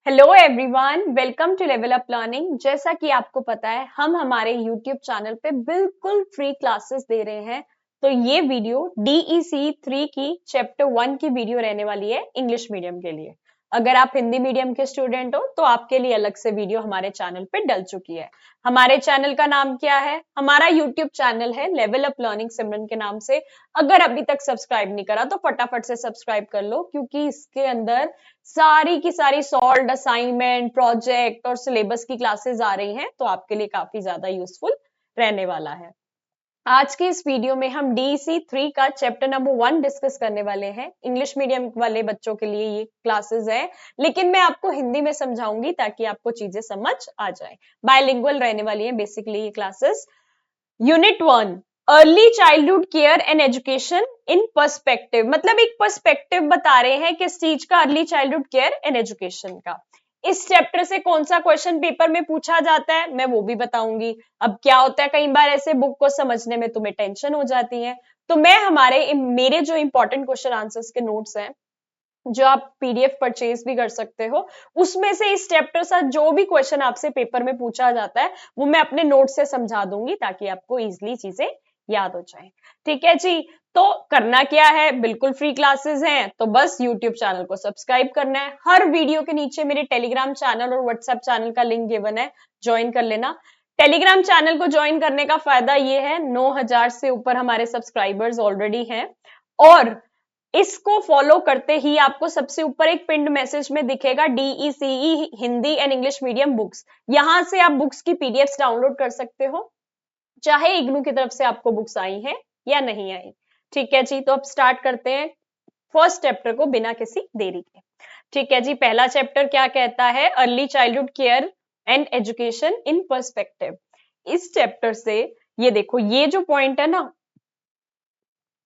Hello everyone, welcome to level up learning. जैसा कि आपको पता है, हम हमारे यूट्यूब चैनल पे बिल्कुल फ्री क्लासेस दे रहे हैं। तो ये वीडियो डीईसी 3 की चैप्टर 1 की वीडियो रहने वाली है इंग्लिश मीडियम के लिए। अगर आप हिंदी मीडियम के स्टूडेंट हो तो आपके लिए अलग से वीडियो हमारे चैनल पे डल चुकी है। हमारे चैनल का नाम क्या है? हमारा यूट्यूब चैनल है लेवल अप लर्निंग सिमरन के नाम से। अगर अभी तक सब्सक्राइब नहीं करा तो फटाफट से सब्सक्राइब कर लो, क्योंकि इसके अंदर सारी की सारी सॉल्व्ड असाइनमेंट, प्रोजेक्ट और सिलेबस की क्लासेस आ रही हैं, तो आपके लिए काफी ज्यादा यूजफुल रहने वाला है। आज की इस वीडियो में हम डीसी 3 का चैप्टर नंबर 1 डिस्कस करने वाले हैं। इंग्लिश मीडियम वाले बच्चों के लिए ये क्लासेस है, लेकिन मैं आपको हिंदी में समझाऊंगी ताकि आपको चीजें समझ आ जाए। बायलिंगुअल रहने वाली है बेसिकली ये classes. Unit 1, early childhood care and education in perspective. मतलब एक पर्सपेक्टिव बता रहे हैं किस चीज का? Early childhood care and education का। इस चैप्टर से कौन सा क्वेश्चन पेपर में पूछा जाता है मैं वो भी बताऊंगी। अब क्या होता है, कई बार ऐसे बुक को समझने में तुम्हें टेंशन हो जाती है, तो मैं मेरे जो इंपॉर्टेंट क्वेश्चन आंसर्स के नोट्स हैं, जो आप पीडीएफ परचेज भी कर सकते हो, उसमें से इस चैप्टर से जो भी क्वेश्चन आपसे पेपर में पूछा जाता है वो मैं अपने नोट से समझा दूंगी ताकि आपको इजीली चीजें याद हो जाए। ठीक है जी। तो करना क्या है, बिल्कुल फ्री क्लासेस हैं, तो बस यूट्यूब चैनल को सब्सक्राइब करना है। हर वीडियो के नीचे मेरे टेलीग्राम चैनल और व्हाट्सएप चैनल का लिंक गिवन है, ज्वाइन कर लेना। टेलीग्राम चैनल को ज्वाइन करने का फायदा ये है, 9,000 से ऊपर हमारे सब्सक्राइबर्स ऑलरेडी हैं, और इसको फॉलो करते ही आपको सबसे ऊपर एक पिंड मैसेज में दिखेगा DECE Hindi and English medium books. यहां से आप बुक्स की पीडीएफ डाउनलोड कर सकते हो, चाहे इग्नू की तरफ से आपको बुक्स आई हैं या नहीं आई। ठीक है जी, तो अब स्टार्ट करते हैं फर्स्ट चैप्टर को बिना किसी देरी के। ठीक है जी, पहला चैप्टर क्या कहता है? Early childhood care and education in perspective. इस चैप्टर से ये देखो, ये जो पॉइंट है ना,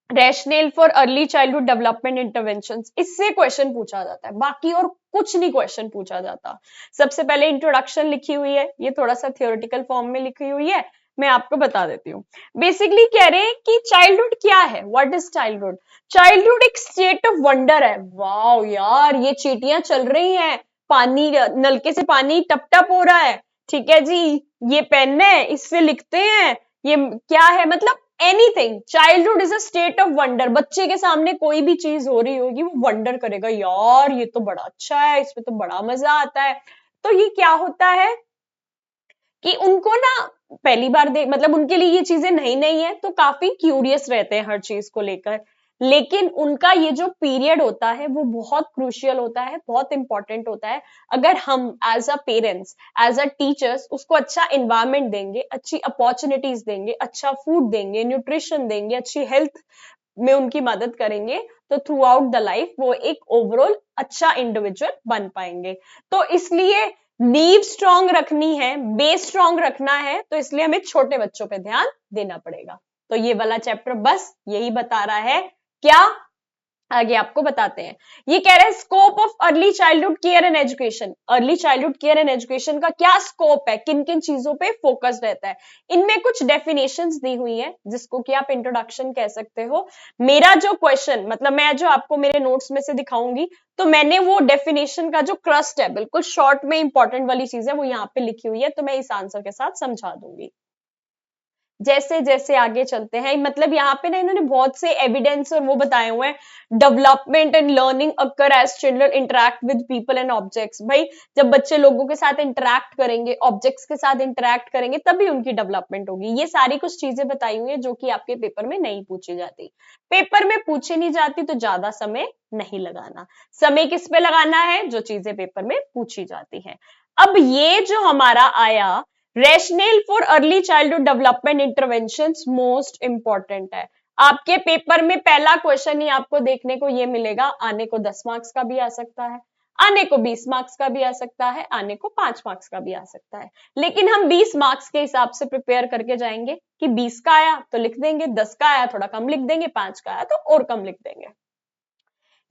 rational for early childhood development intervention, इससे क्वेश्चन पूछा जाता है, बाकी और कुछ नहीं क्वेश्चन पूछा जाता। सबसे पहले इंट्रोडक्शन लिखी हुई है, ये थोड़ा सा थियोरेटिकल फॉर्म में लिखी हुई है, मैं आपको बता देती हूँ। बेसिकली कह रहे हैं कि चाइल्डहुड क्या है, व्हाट इज चाइल्डहुड। चाइल्डहुड एक स्टेट ऑफ वंडर है। वाओ यार, ये चींटियां चल रही हैं, पानी, नलके से पानी टप टप हो रहा है। ठीक है जी, ये पेन है, इससे लिखते हैं, ये क्या है, मतलब anything. Childhood is a state of wonder. बच्चे के सामने कोई भी चीज हो रही होगी वो वंडर करेगा, यार ये तो बड़ा अच्छा है, इसमें तो बड़ा मजा आता है। तो ये क्या होता है कि उनको ना पहली बार देख, मतलब उनके लिए ये चीजें नई नई है, तो काफी क्यूरियस रहते हैं हर चीज को लेकर। लेकिन उनका ये जो पीरियड होता है वो बहुत क्रूशियल होता है, बहुत इंपॉर्टेंट होता है। अगर हम as a parents, as a teachers उसको अच्छा इन्वायरमेंट देंगे, अच्छी अपॉर्चुनिटीज देंगे, अच्छा फूड देंगे, न्यूट्रिशन देंगे, अच्छी हेल्थ में उनकी मदद करेंगे, तो थ्रू आउट द लाइफ वो एक ओवरऑल अच्छा इंडिविजुअल बन पाएंगे। तो इसलिए नींव स्ट्रांग रखनी है, बेस स्ट्रांग रखना है, तो इसलिए हमें छोटे बच्चों पे ध्यान देना पड़ेगा। तो ये वाला चैप्टर बस यही बता रहा है। क्या आगे आपको बताते हैं। ये कह रहा है scope of early childhood care and education. Early childhood care and education का क्या स्कोप है, किन किन चीजों पे फोकस रहता है। इनमें कुछ डेफिनेशंस दी हुई है, जिसको कि आप इंट्रोडक्शन कह सकते हो। मेरा जो क्वेश्चन, मतलब मैं जो आपको मेरे नोट्स में से दिखाऊंगी, तो मैंने वो डेफिनेशन का जो क्रस्ट है, बिल्कुल शॉर्ट में इंपॉर्टेंट वाली चीज है, वो यहाँ पे लिखी हुई है, तो मैं इस आंसर के साथ समझा दूंगी। जैसे जैसे आगे चलते हैं, मतलब यहाँ पे ना इन्होंने बहुत से एविडेंस और वो बताए हुए हैं। Development and learning occur as children interact with people and objects. भाई जब बच्चे लोगों के साथ इंटरेक्ट करेंगे, ऑब्जेक्ट्स के साथ इंटरेक्ट करेंगे, तभी उनकी डेवलपमेंट होगी। ये सारी कुछ चीजें बताई हुई है जो कि आपके पेपर में नहीं पूछी जाती। पेपर में पूछी नहीं जाती तो ज्यादा समय नहीं लगाना, समय किस पे लगाना है, जो चीजें पेपर में पूछी जाती है। अब ये जो हमारा आया rational for early childhood development intervention, most important है। आपके पेपर में पहला क्वेश्चन ही आपको देखने को ये मिलेगा। आने को 10 मार्क्स का भी आ सकता है, आने को 20 मार्क्स का भी आ सकता है, आने को 5 मार्क्स का भी आ सकता है। लेकिन हम 20 मार्क्स के हिसाब से प्रिपेयर करके जाएंगे कि 20 का आया तो लिख देंगे, 10 का आया थोड़ा कम लिख देंगे, 5 का आया तो और कम लिख देंगे।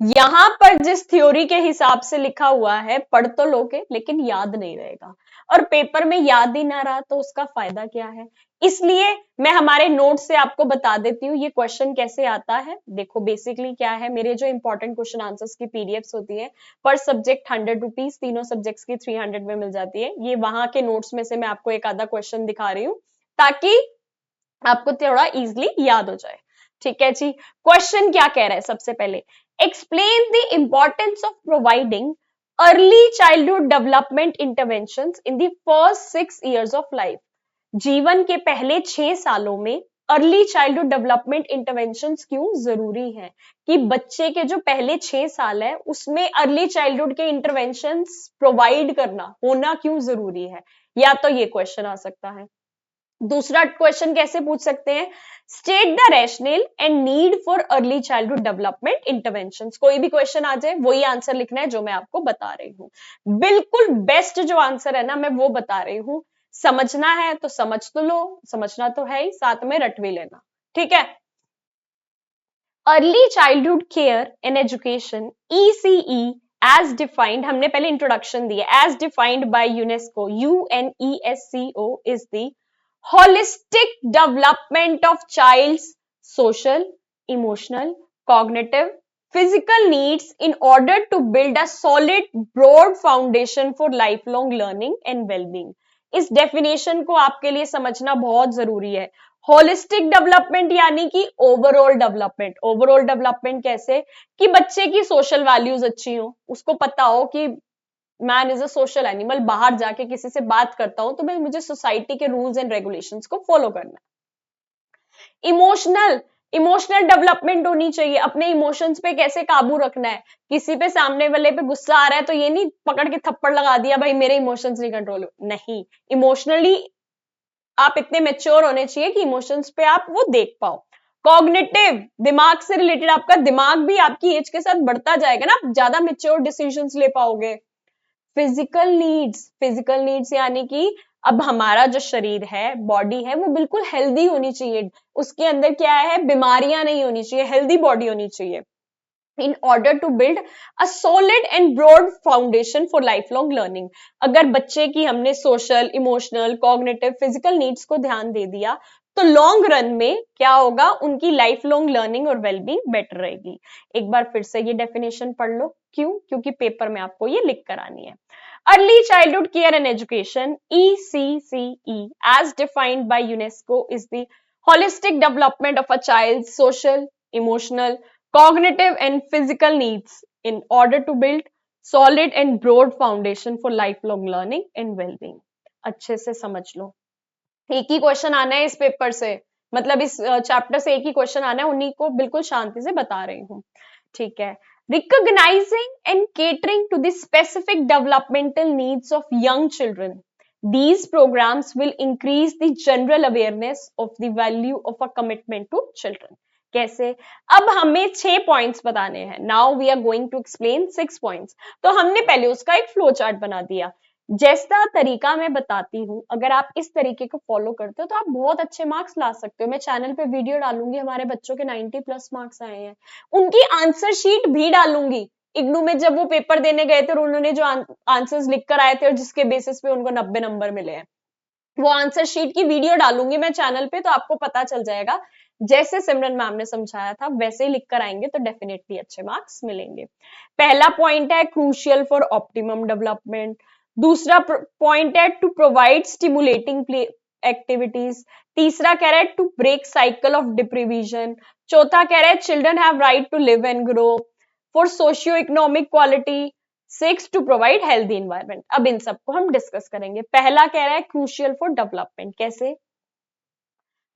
यहां पर जिस थ्योरी के हिसाब से लिखा हुआ है पढ़ तो लोगे लेकिन याद नहीं रहेगा, और पेपर में याद ही ना रहा तो उसका फायदा क्या है। इसलिए मैं हमारे नोट से आपको बता देती हूँ ये क्वेश्चन कैसे आता है। देखो बेसिकली क्या है, मेरे जो इंपॉर्टेंट क्वेश्चन आंसर्स की पीडीएफ्स होती है पर सब्जेक्ट 100 रुपीज, तीनों सब्जेक्ट्स की 300 में मिल जाती है। ये वहां के नोट्स में से मैं आपको एक आधा क्वेश्चन दिखा रही हूँ ताकि आपको थोड़ा इजिली याद हो जाए। ठीक है जी, क्वेश्चन क्या कह रहा है, सबसे पहले explain the importance of providing early childhood development interventions in the first 6 years of life. जीवन के पहले 6 सालों में अर्ली चाइल्डहुड डेवलपमेंट इंटरवेंशंस क्यों जरूरी है, कि बच्चे के जो पहले 6 साल है उसमें अर्ली चाइल्डहुड के इंटरवेंशंस प्रोवाइड करना होना क्यों जरूरी है, या तो ये क्वेश्चन आ सकता है। दूसरा क्वेश्चन कैसे पूछ सकते हैं, state the rational and need for early childhood development interventions. कोई भी क्वेश्चन आ जाए वही आंसर लिखना है जो मैं आपको बता रही हूँ। बिल्कुल बेस्ट जो आंसर है ना मैं वो बता रही हूँ। समझना है तो समझ तो लो, समझना तो है ही, साथ में रट भी लेना। ठीक है, early childhood care and education ECE as defined, हमने पहले इंट्रोडक्शन दिया, as defined by UNESCO UNESCO is the holistic development of child's social, emotional, cognitive, physical needs in order to build a solid, broad foundation for lifelong learning and well-being। इस definition को आपके लिए समझना बहुत जरूरी है। Holistic development यानी कि ओवरऑल डेवलपमेंट। ओवरऑल डेवलपमेंट कैसे, कि बच्चे की सोशल वैल्यूज अच्छी हो, उसको पता हो कि man is a social animal, बाहर जाके किसी से बात करता हूं तो मैं मुझे सोसाइटी के रूल्स एंड रेगुलेशंस को फॉलो करना है। इमोशनल इमोशनल डेवलपमेंट होनी चाहिए, अपने इमोशंस पे कैसे काबू रखना है, किसी पे सामने वाले पे गुस्सा आ रहा है तो ये नहीं पकड़ के थप्पड़ लगा दिया भाई मेरे इमोशंस नहीं कंट्रोल, नहीं। इमोशनली आप इतने मेच्योर होने चाहिए कि इमोशंस पे आप वो देख पाओ। कॉग्निटिव, दिमाग से रिलेटेड, आपका दिमाग भी आपकी एज के साथ बढ़ता जाएगा ना, आप ज्यादा मेच्योर डिसीजंस ले पाओगे। फिजिकल नीड्स यानी कि अब हमारा जो शरीर है, बॉडी है, वो बिल्कुल हेल्दी होनी चाहिए, उसके अंदर क्या है, बीमारियां नहीं होनी चाहिए, हेल्दी बॉडी होनी चाहिए in order to build a solid and broad foundation for lifelong learning। अगर बच्चे की हमने social, emotional, cognitive, physical needs को ध्यान दे दिया तो लॉन्ग रन में क्या होगा, उनकी लाइफ लॉन्ग लर्निंग और वेलबींग बेटर रहेगी। एक बार फिर से ये डेफिनेशन पढ़ लो, क्यों, क्योंकि पेपर में आपको ये लिख कर आनी है। Early childhood care and education ECCE as defined by UNESCO is the holistic development of a child's social, emotional, cognitive and physical needs in order to build solid and broad foundation for lifelong learning and well-being। अच्छे से समझ लो, एक ही question आना है इस paper से, मतलब इस चैप्टर से एक ही क्वेश्चन आना है, उन्हीं को बिल्कुल शांति से बता रही हूँ। ठीक है, recognizing and catering to the specific developmental needs of young children, these programs will increase the general awareness of the value of a commitment to children। कैसे, अब हमें 6 पॉइंट्स बताने हैं, now we are going to explain 6 points. तो हमने पहले उसका एक फ्लो चार्ट बना दिया, जैसा तरीका मैं बताती हूँ अगर आप इस तरीके को फॉलो करते हो तो आप बहुत अच्छे मार्क्स ला सकते हो। मैं चैनल पे वीडियो डालूंगी, हमारे बच्चों के 90+ मार्क्स आए हैं, उनकी आंसर शीट भी डालूंगी। इग्नू में जब वो पेपर देने गए थे और उन्होंने जो आंसर्स लिख कर आए थे और जिसके बेसिस पे उनको 90 नंबर मिले हैं, वो आंसर शीट की वीडियो डालूंगी मैं चैनल पे, तो आपको पता चल जाएगा जैसे सिमरन मैम ने समझाया था वैसे ही लिख कर आएंगे तो डेफिनेटली अच्छे मार्क्स मिलेंगे। पहला पॉइंट है क्रूशियल फॉर ऑप्टिमम डेवलपमेंट। दूसरा पॉइंट है to provide stimulating play activities. तीसरा कह रहा है to break cycle of deprivation. चौथा कह रहा है children have right to live and grow. For socio economic quality. 6 to provide healthy environment. अब इन सबको हम डिस्कस करेंगे। पहला कह रहा है क्रूशियल फॉर डेवलपमेंट, कैसे,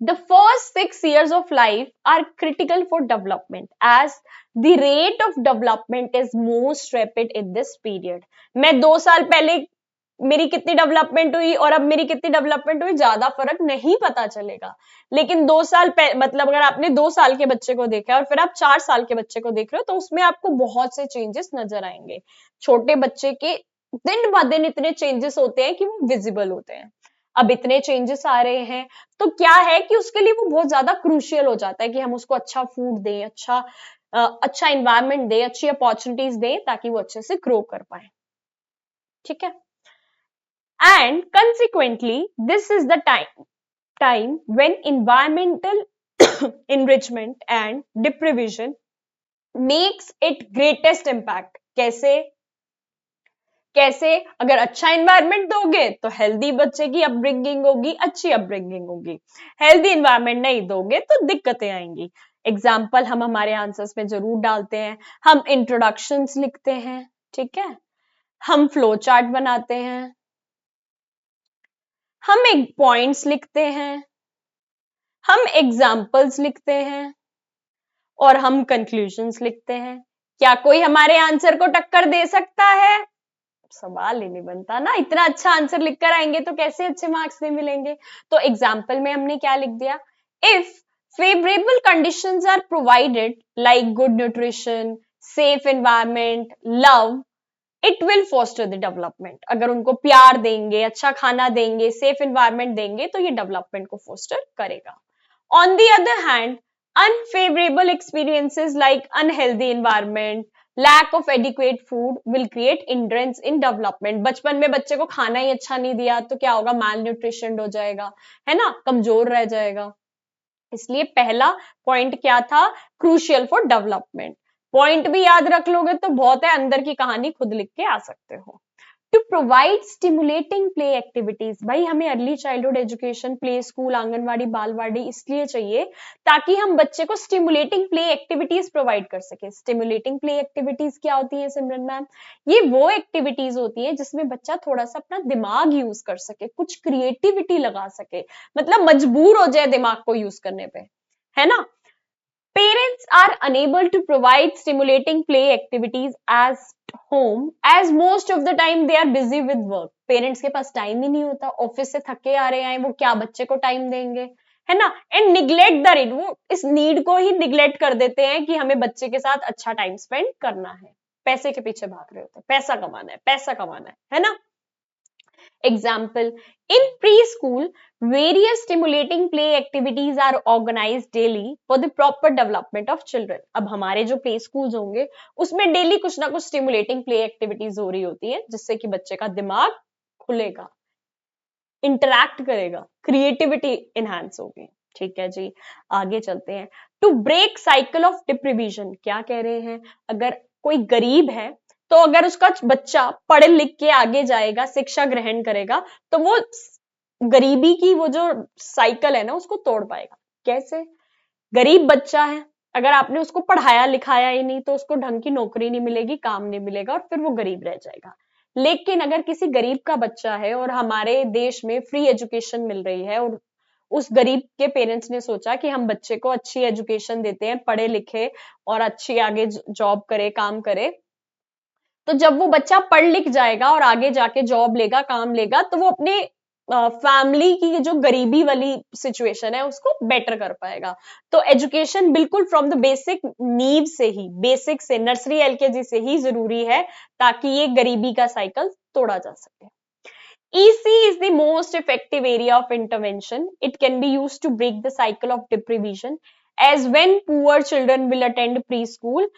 the first 6 years of life are critical for development as the rate of development is most rapid in this period। मैं 2 साल पहले मेरी कितनी डेवलपमेंट हुई और अब मेरी कितनी डेवलपमेंट हुई ज्यादा फर्क नहीं पता चलेगा, लेकिन 2 साल मतलब अगर आपने 2 साल के बच्चे को देखा और फिर आप 4 साल के बच्चे को देख रहे हो तो उसमें आपको बहुत से चेंजेस नजर आएंगे। छोटे बच्चे के दिन ब दिन इतने चेंजेस होते हैं कि वो विजिबल होते हैं। अब इतने चेंजेस आ रहे हैं तो क्या है कि उसके लिए वो बहुत ज्यादा क्रूशियल हो जाता है कि हम उसको अच्छा फूड दें, अच्छा अच्छा इन्वायरमेंट दे, अच्छी अपॉर्चुनिटीज दे ताकि वो अच्छे से ग्रो कर पाए। ठीक है, and consequently this is the time when environmental enrichment and deprivation makes it greatest impact। कैसे? कैसे? अगर अच्छा एनवायरनमेंट दोगे तो हेल्दी बच्चे की अपब्रिंगिंग होगी, अच्छी अपब्रिंगिंग होगी। हेल्दी एनवायरनमेंट नहीं दोगे तो दिक्कतें आएंगी। एग्जाम्पल हम हमारे आंसर्स में जरूर डालते हैं। हम इंट्रोडक्शंस लिखते हैं, ठीक है, हम फ्लो चार्ट बनाते हैं, हम एक पॉइंट्स लिखते हैं, हम एग्जाम्पल्स लिखते हैं और हम कंक्लूजन्स लिखते हैं। क्या कोई हमारे आंसर को टक्कर दे सकता है? सवाल ही नहीं बनता ना। इतना अच्छा आंसर लिखकर आएंगे तो कैसे अच्छे मार्क्स नहीं मिलेंगे। तो एग्जाम्पल में हमने क्या लिख दिया, if favourable conditions are provided like good nutrition, safe environment, love, it will foster the development. अगर उनको प्यार देंगे, अच्छा खाना देंगे, सेफ एनवायरमेंट देंगे तो ये डेवलपमेंट को फोस्टर करेगा। On the other hand, unfavorable experiences like unhealthy environment, lack of adequate food will create hindrance in development। बचपन में बच्चे को खाना ही अच्छा नहीं दिया तो क्या होगा, माल न्यूट्रिशन हो जाएगा, है ना, कमजोर रह जाएगा। इसलिए पहला पॉइंट क्या था, क्रूशियल फॉर डेवलपमेंट। पॉइंट भी याद रख लोगे तो बहुत है, अंदर की कहानी खुद लिख के आ सकते हो। To provide stimulating play activities. भाई हमें early childhood education, play school, anganwadi, balwadi इसलिए चाहिए ताकि हम बच्चे को स्टिमुलेटिंग प्ले एक्टिविटीज प्रोवाइड कर सके। स्टिमुलेटिंग प्ले एक्टिविटीज क्या होती है सिमरन मैम? ये वो एक्टिविटीज होती है जिसमें बच्चा थोड़ा सा अपना दिमाग यूज कर सके, कुछ क्रिएटिविटी लगा सके, मतलब मजबूर हो जाए दिमाग को यूज करने पे, है ना। Parents are unable to provide stimulating play activities as home as most of the time they are busy with work। Parents के पास टाइम ही नहीं होता, ऑफिस से थके आ रहे हैं, वो क्या बच्चे को टाइम देंगे, है ना। एंड निग्लेक्ट द नीड, वो इस नीड को ही निग्लेक्ट कर देते हैं कि हमें बच्चे के साथ अच्छा टाइम स्पेंड करना है। पैसे के पीछे भाग रहे होते हैं, पैसा कमाना है, पैसा कमाना है ना। Example, in preschool, various stimulating play activities are organized daily for the proper development of children। अब हमारे जो प्ले स्कूल्स होंगे उसमें डेली कुछ ना कुछ स्टिमुलेटिंग प्ले एक्टिविटीज हो रही होती है जिससे कि बच्चे का दिमाग खुलेगा, इंटरैक्ट करेगा, क्रिएटिविटी एनहांस होगी। ठीक है जी, आगे चलते हैं। टू ब्रेक साइकिल ऑफ डिप्रीविजन, क्या कह रहे हैं, अगर कोई गरीब है तो अगर उसका बच्चा पढ़ लिख के आगे जाएगा, शिक्षा ग्रहण करेगा, तो वो गरीबी की वो जो साइकिल है ना उसको तोड़ पाएगा। कैसे? गरीब बच्चा है, अगर आपने उसको पढ़ाया लिखाया ही नहीं तो उसको ढंग की नौकरी नहीं मिलेगी, काम नहीं मिलेगा और फिर वो गरीब रह जाएगा। लेकिन अगर किसी गरीब का बच्चा है और हमारे देश में फ्री एजुकेशन मिल रही है और उस गरीब के पेरेंट्स ने सोचा कि हम बच्चे को अच्छी एजुकेशन देते हैं, पढ़े लिखे और अच्छी आगे जॉब करे, काम करे, तो जब वो बच्चा पढ़ लिख जाएगा और आगे जाके जॉब लेगा, काम लेगा, तो वो अपने फैमिली की जो गरीबी वाली सिचुएशन है उसको बेटर कर पाएगा। तो एजुकेशन बिल्कुल फ्रॉम द बेसिक नीव से ही, बेसिक से, नर्सरी एलकेजी से ही जरूरी है ताकि ये गरीबी का साइकिल तोड़ा जा सके। EC is the most effective area of intervention. It can be used to break the cycle of deprivation, as when poor children will attend preschool,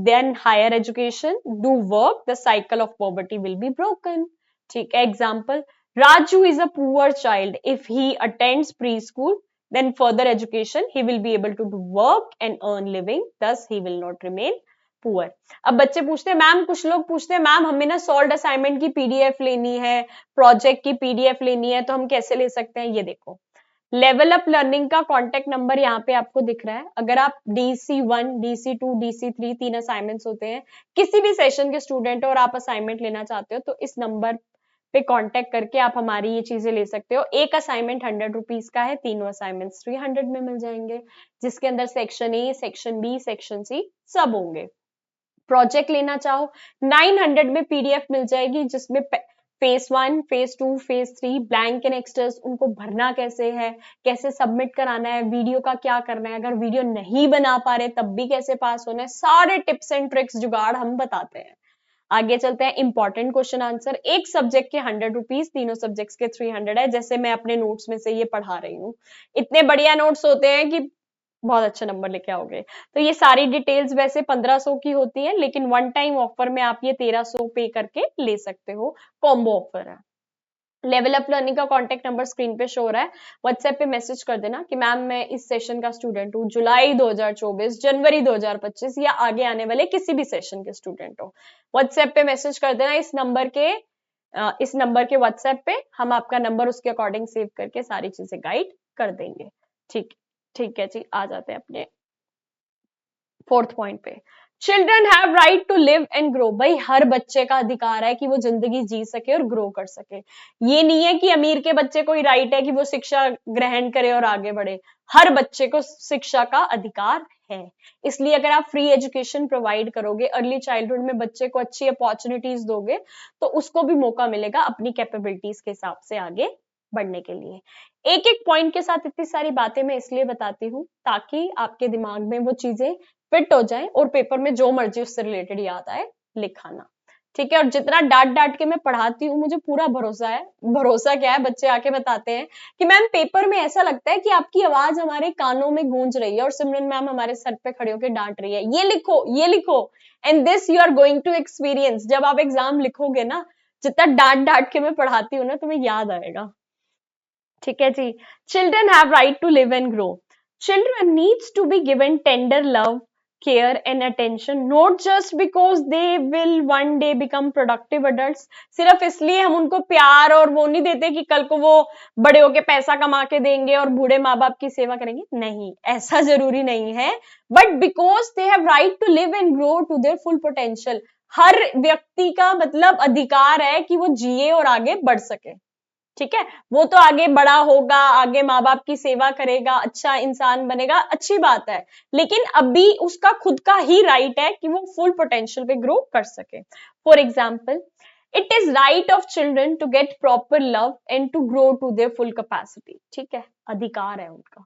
then higher education, do work, the cycle of poverty will be broken. ठीक है, example, Raju is a poor child. If he attends preschool, then further education, he will be able to do work and earn living. Thus, he will not remain poor. अब बच्चे पूछते हैं ma'am, कुछ लोग पूछते हैं मैम हमें ना सॉल्व असाइनमेंट की पीडीएफ लेनी है, प्रोजेक्ट की पीडीएफ लेनी है, तो हम कैसे ले सकते हैं? ये देखो, लेवल अप लर्निंग का कॉन्टेक्ट नंबर यहाँ पे आपको दिख रहा है। अगर आप DC1, DC2, DC3 तीन असाइनमेंट्स होते हैं, किसी भी सेशन के स्टूडेंट हो और आप असाइनमेंट लेना चाहते हो तो इस नंबर पे कांटेक्ट करके आप हमारी ये चीजें ले सकते हो। एक असाइनमेंट 100 रुपीज का है, तीनों असाइनमेंट्स 300 में मिल जाएंगे, जिसके अंदर section A, section B, section C सब होंगे। प्रोजेक्ट लेना चाहो 900 में पीडीएफ मिल जाएगी, जिसमें phase 1, phase 2, phase 3 blank and extras, उनको भरना कैसे है, कैसे सबमिट कराना है, वीडियो का क्या करना है, अगर वीडियो नहीं बना पा रहे तब भी कैसे पास होना है, सारे टिप्स एंड ट्रिक्स जुगाड़ हम बताते हैं। आगे चलते हैं, इंपॉर्टेंट क्वेश्चन आंसर। एक सब्जेक्ट के 100 रुपीज, तीनों सब्जेक्ट्स के 300 है। जैसे मैं अपने नोट्स में से ये पढ़ा रही हूँ, इतने बढ़िया नोट्स होते हैं कि बहुत अच्छे नंबर लेके आओगे। तो ये सारी डिटेल्स वैसे 1500 की होती है, लेकिन वन टाइम ऑफर में आप ये 1300 पे करके ले सकते हो, कॉम्बो ऑफर है। लेवल अप लर्निंग का कॉन्टेक्ट नंबर स्क्रीन पे शो हो रहा है, व्हाट्सएप पे मैसेज कर देना कि मैम मैं इस सेशन का स्टूडेंट हूँ, जुलाई 2024, जनवरी 2025 या आगे आने वाले किसी भी सेशन के स्टूडेंट हो। व्हाट्सएप पे मैसेज कर देना इस नंबर के व्हाट्सएप पे, हम आपका नंबर उसके अकॉर्डिंग सेव करके सारी चीजें गाइड कर देंगे। ठीक ठीक है जी, आ जाते हैं अपने फोर्थ पॉइंट पे। Children have right to live and grow. भाई हर बच्चे का अधिकार है कि वो जिंदगी जी सके और ग्रो कर सके। ये नहीं है कि अमीर के बच्चे को ही राइट है कि वो शिक्षा ग्रहण करे और आगे बढ़े। हर बच्चे को शिक्षा का अधिकार है। इसलिए अगर आप फ्री एजुकेशन प्रोवाइड करोगे, अर्ली चाइल्डहुड में बच्चे को अच्छी अपॉर्चुनिटीज दोगे, तो उसको भी मौका मिलेगा अपनी कैपेबिलिटीज के हिसाब से आगे बढ़ने के लिए। एक एक पॉइंट के साथ इतनी सारी बातें मैं इसलिए बताती हूँ ताकि आपके दिमाग में वो चीजें फिट हो जाए और पेपर में जो मर्जी उससे रिलेटेड याद आए लिखाना। ठीक है, और जितना डांट डांट के मैं पढ़ाती हूँ, मुझे पूरा भरोसा है। भरोसा क्या है, बच्चे आके बताते हैं कि मैम पेपर में ऐसा लगता है कि आपकी आवाज हमारे कानों में गूंज रही है और सिमरन मैम हमारे सर पे खड़े होकर डांट रही है, ये लिखो ये लिखो। And this you are going to experience. जब आप एग्जाम लिखोगे ना, जितना डांट डांट के मैं पढ़ाती हूँ ना, तुम्हें याद आएगा। ठीक है जी। Children have right to live and grow. Children needs to be given tender love, care and attention, not just because they will one day become productive adults. सिर्फ इसलिए हम उनको प्यार और वो नहीं देते कि कल को वो बड़े होके पैसा कमा के देंगे और बूढ़े माँ बाप की सेवा करेंगे, नहीं, ऐसा जरूरी नहीं है। But because they have right to live and grow to their full potential. हर व्यक्ति का मतलब अधिकार है कि वो जिए और आगे बढ़ सके। ठीक है, वो तो आगे बड़ा होगा, आगे माँ बाप की सेवा करेगा, अच्छा इंसान बनेगा, अच्छी बात है। लेकिन अभी उसका खुद का ही राइट है कि वो फुल पोटेंशियल पे ग्रो कर सके। For example, it is right of children to get proper love and to grow to their full capacity. ठीक है, अधिकार है उनका।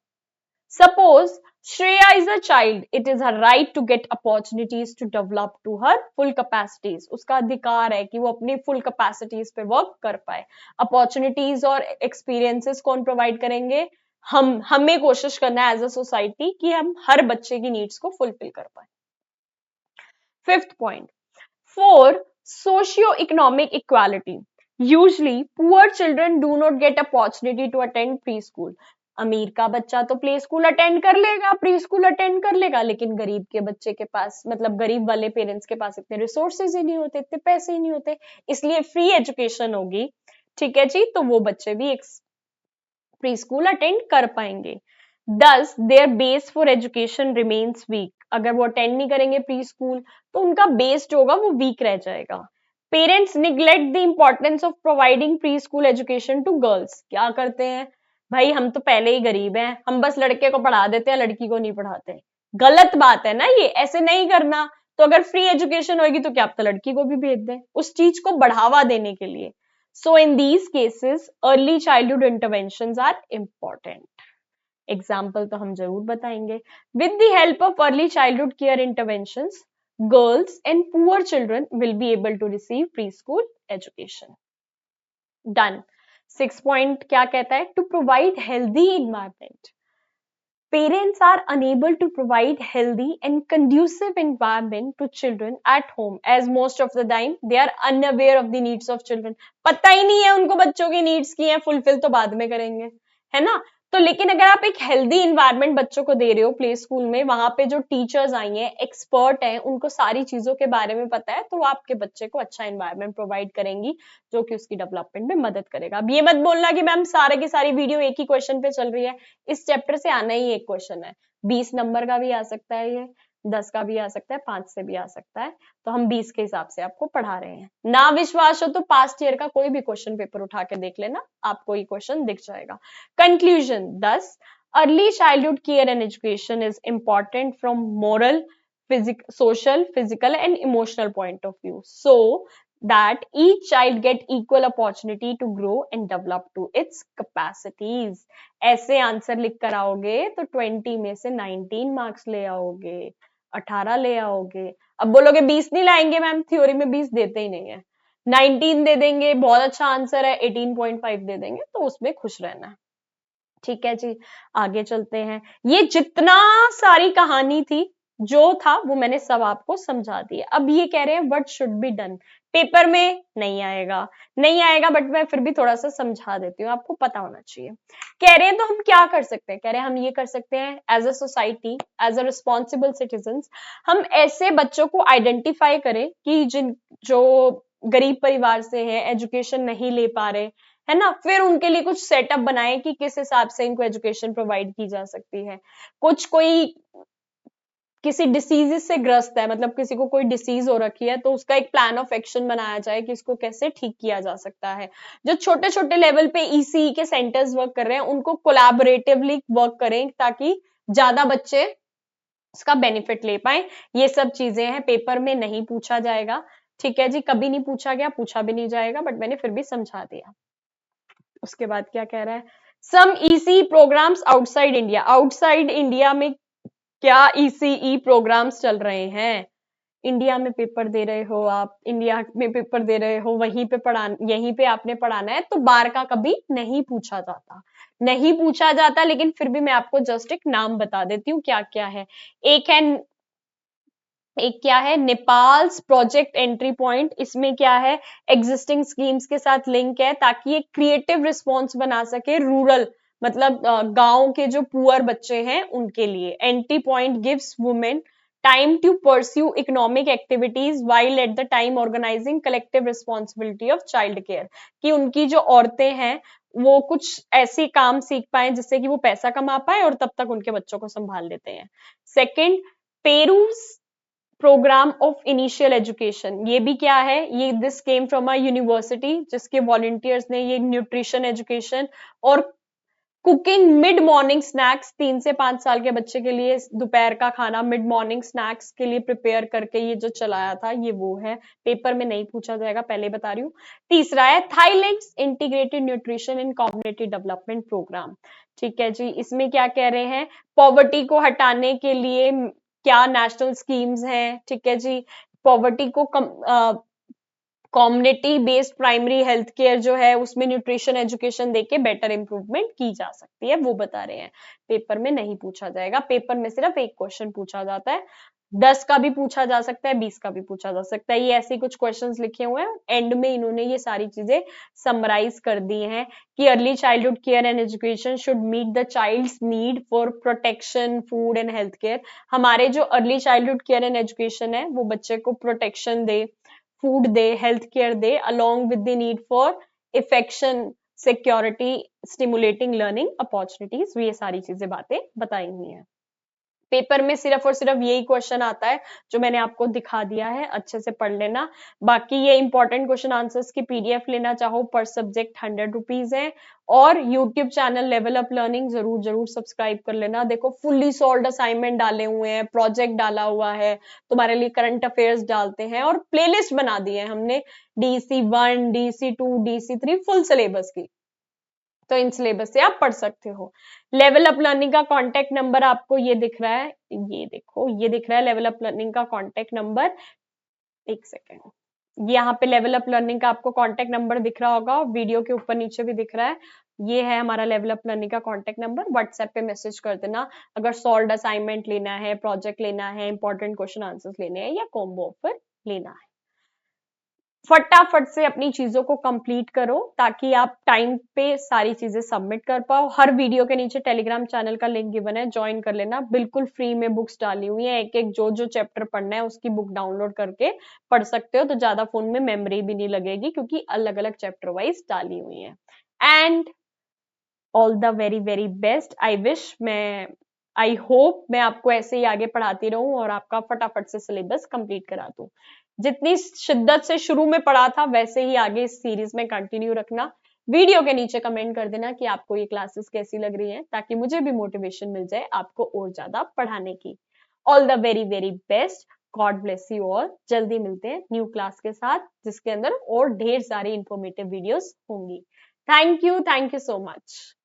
Suppose Shreya is a child, it is her right to get opportunities to develop to her full capacities. उसका अधिकार है कि वो अपनी full capacities पे work कर पाए। Opportunities और experiences कौन provide करेंगे? हमें कोशिश करना है एज अ सोसाइटी कि हम हर बच्चे की नीड्स को फुलफिल कर पाए। Fifth point, for socio-economic equality, usually poor children do not get opportunity to attend preschool. अमीर का बच्चा तो प्ले स्कूल अटेंड कर लेगा, प्री स्कूल अटेंड कर लेगा, लेकिन गरीब के बच्चे के पास, मतलब गरीब वाले पेरेंट्स के पास इतने रिसोर्सेज ही नहीं होते, इतने पैसे ही नहीं होते। इसलिए फ्री एजुकेशन होगी, ठीक है जी, तो वो बच्चे भी एक प्री स्कूल अटेंड कर पाएंगे। Thus their base for education remains weak. अगर वो अटेंड नहीं करेंगे प्री स्कूल, तो उनका बेस जो होगा वो वीक रह जाएगा। Parents neglect the importance of providing pre school education to girls. क्या करते हैं भाई, हम तो पहले ही गरीब हैं, हम बस लड़के को पढ़ा देते हैं, लड़की को नहीं पढ़ाते। गलत बात है ना, ये ऐसे नहीं करना। तो अगर फ्री एजुकेशन होगी तो क्या पता लड़की को भी भेज दें, उस चीज को बढ़ावा देने के लिए। So in these cases, early childhood interventions are important. Example तो हम जरूर बताएंगे। With the help of early childhood care interventions, girls and poor children will be able to receive preschool education. Done. 6 point क्या कहता है? To provide healthy environment. Parents are unable to provide healthy and conducive environment to children at home, as most of the time they are unaware of the needs of children. पता ही नहीं है उनको बच्चों की needs की है, fulfil तो बाद में करेंगे, है ना। तो लेकिन अगर आप एक हेल्दी इन्वायरमेंट बच्चों को दे रहे हो प्ले स्कूल में, वहां पे जो टीचर्स आई हैं, एक्सपर्ट हैं, उनको सारी चीजों के बारे में पता है, तो वो आपके बच्चे को अच्छा इन्वायरमेंट प्रोवाइड करेंगी, जो कि उसकी डेवलपमेंट में मदद करेगा। अब ये मत बोलना कि मैम सारे की सारी वीडियो एक ही क्वेश्चन पे चल रही है। इस चैप्टर से आना ही एक क्वेश्चन है, 20 नंबर का भी आ सकता है, ये 10 का भी आ सकता है, 5 से भी आ सकता है। तो हम 20 के हिसाब से आपको पढ़ा रहे हैं। ना विश्वास हो तो पास्ट ईयर का कोई भी क्वेश्चन पेपर उठा के देख लेना, आपको ये क्वेश्चन दिख जाएगा। Conclusion 10, early childhood care and education is important from moral, social, physical and emotional point of view, so that each child get equal opportunity to grow and develop to its capacities. ऐसे answer लिख कर आओगे तो 20 में से 19 marks ले आओगे, 18 ले आओगे। अब बोलोगे 20 नहीं लाएंगे मैम, थ्योरी में 20 देते ही नहीं है, 19 दे देंगे, बहुत अच्छा आंसर है, 18.5 दे देंगे, तो उसमें खुश रहना है। ठीक है जी, आगे चलते हैं। ये जितना सारी कहानी थी, जो था वो मैंने सब आपको समझा दिया। अब ये कह रहे हैं what should be done. Paper में नहीं आएगा, नहीं आएगा, बट मैं फिर भी थोड़ा सा समझा देती हूँ, आपको पता होना चाहिए। कह रहे हैं तो हम क्या कर सकते हैं, कह रहे हैं हम ये कर सकते हैं as a society, as a responsible citizen, हम ऐसे बच्चों को आइडेंटिफाई करें कि जो गरीब परिवार से है, एजुकेशन नहीं ले पा रहे, है ना, फिर उनके लिए कुछ सेटअप बनाए कि किस हिसाब से इनको एजुकेशन प्रोवाइड की जा सकती है। कुछ कोई किसी डिसीज से ग्रस्त है, मतलब किसी को कोई डिसीज हो रखी है, तो उसका एक प्लान ऑफ एक्शन बनाया जाए कि इसको कैसे ठीक किया जा सकता है। जो छोटे छोटे लेवल पे ईसीई के सेंटर्स वर्क कर रहे हैं, उनको कोलैबोरेटिवली वर्क करें ताकि ज्यादा बच्चे इसका बेनिफिट ले पाए। ये सब चीजें हैं, पेपर में नहीं पूछा जाएगा। ठीक है जी, कभी नहीं पूछा गया, पूछा भी नहीं जाएगा, बट मैंने फिर भी समझा दिया। उसके बाद क्या कह रहा है, some EC programmes outside India. Outside India में क्या ईसीई प्रोग्राम्स चल रहे हैं? इंडिया में पेपर दे रहे हो आप, इंडिया में पेपर दे रहे हो, वहीं पे यहीं पे आपने पढ़ाना है, तो बार का कभी नहीं पूछा जाता, नहीं पूछा जाता। लेकिन फिर भी मैं आपको जस्ट एक नाम बता देती हूँ क्या क्या है। एक क्या है, नेपाल्स प्रोजेक्ट एंट्री पॉइंट। इसमें क्या है, एग्जिस्टिंग स्कीम्स के साथ लिंक है ताकि एक क्रिएटिव रिस्पॉन्स बना सके रूरल, मतलब गांव के जो पुअर बच्चे हैं उनके लिए। Entry point gives women time to pursue economic activities while at the time organising collective responsibility of child care, कि उनकी जो औरतें हैं वो कुछ ऐसे काम सीख पाए जिससे कि वो पैसा कमा पाए और तब तक उनके बच्चों को संभाल लेते हैं। Second, Peru's programme of initial education. ये भी क्या है, ये this came from a university जिसके वॉलंटियर्स ने ये न्यूट्रिशन एजुकेशन और कुकिंग मिड मॉर्निंग स्नैक्स, 3 से 5 साल के बच्चे के लिए दोपहर का खाना मिड मॉर्निंग स्नैक्स के लिए प्रिपेयर करके ये जो चलाया था, ये वो है। पेपर में नहीं पूछा जाएगा, पहले बता रही हूँ। तीसरा है Thailand's integrated nutrition in community development programme. ठीक है जी, इसमें क्या कह रहे हैं, पॉवर्टी को हटाने के लिए क्या नेशनल स्कीम्स हैं। ठीक है जी, पॉवर्टी को community based primary health care जो है उसमें न्यूट्रिशन एजुकेशन देके बेटर इंप्रूवमेंट की जा सकती है, वो बता रहे हैं। पेपर में नहीं पूछा जाएगा, पेपर में सिर्फ एक क्वेश्चन पूछा जाता है। 10 का भी पूछा जा सकता है, 20 का भी पूछा जा सकता है। ये ऐसे कुछ क्वेश्चंस लिखे हुए हैं, एंड में इन्होंने ये सारी चीजें समराइज कर दी हैं कि early childhood care and education should meet the child's need for protection, food and health care. हमारे जो early childhood care and education है वो बच्चे को प्रोटेक्शन दे, फूड दे, हेल्थ केयर दे, along with the need for affection, security, stimulating learning opportunities. ये सारी चीजें बातें बताई हुई हैं। पेपर में सिर्फ और सिर्फ यही क्वेश्चन आता है जो मैंने आपको दिखा दिया है, अच्छे से पढ़ लेना। बाकी ये इंपॉर्टेंट क्वेश्चन आंसर्स की पीडीएफ लेना चाहो पर सब्जेक्ट 100 रुपीज है। और YouTube channel level up learning जरूर जरूर सब्सक्राइब कर लेना। देखो फुल्ली सॉल्व्ड असाइनमेंट डाले हुए हैं, प्रोजेक्ट डाला हुआ है, तुम्हारे लिए करंट अफेयर्स डालते हैं और प्लेलिस्ट बना दी है हमने, DC1, DC2, DC3 full syllabus की। तो इन सिलेबस से आप पढ़ सकते हो। लेवल अप लर्निंग का कांटेक्ट नंबर आपको ये दिख रहा है, ये देखो ये दिख रहा है लेवल अप लर्निंग का कांटेक्ट नंबर। एक सेकेंड, यहाँ पे लेवल अप लर्निंग का आपको कांटेक्ट नंबर दिख रहा होगा, वीडियो के ऊपर नीचे भी दिख रहा है। ये है हमारा लेवल अप लर्निंग का कांटेक्ट नंबर, व्हाट्सएप पे मैसेज कर देना अगर सॉल्व्ड असाइनमेंट लेना है, प्रोजेक्ट लेना है, इंपॉर्टेंट क्वेश्चन आंसर्स लेने हैं या कॉम्बो ऑफर लेना है। फटाफट से अपनी चीजों को कंप्लीट करो ताकि आप टाइम पे सारी चीजें सबमिट कर पाओ। हर वीडियो के नीचे टेलीग्राम चैनल का लिंक गिवन है, ज्वाइन कर लेना। बिल्कुल फ्री में बुक्स डाली हुई है, एक एक जो जो चैप्टर पढ़ना है उसकी बुक डाउनलोड करके पढ़ सकते हो, तो ज्यादा फोन में मेमोरी भी नहीं लगेगी क्योंकि अलग अलग चैप्टर वाइज डाली हुई है। And all the very very best. I hope मैं आपको ऐसे ही आगे पढ़ाती रहूं और आपका फटाफट से सिलेबस कंप्लीट करा दूं। जितनी शिद्दत से शुरू में पढ़ा था वैसे ही आगे इस सीरीज में कंटिन्यू रखना। वीडियो के नीचे कमेंट कर देना कि आपको ये क्लासेस कैसी लग रही हैं ताकि मुझे भी मोटिवेशन मिल जाए आपको और ज्यादा पढ़ाने की। All the very very best, God bless you all. जल्दी मिलते हैं न्यू क्लास के साथ जिसके अंदर और ढेर सारी इंफॉर्मेटिव वीडियोस होंगी। Thank you so much.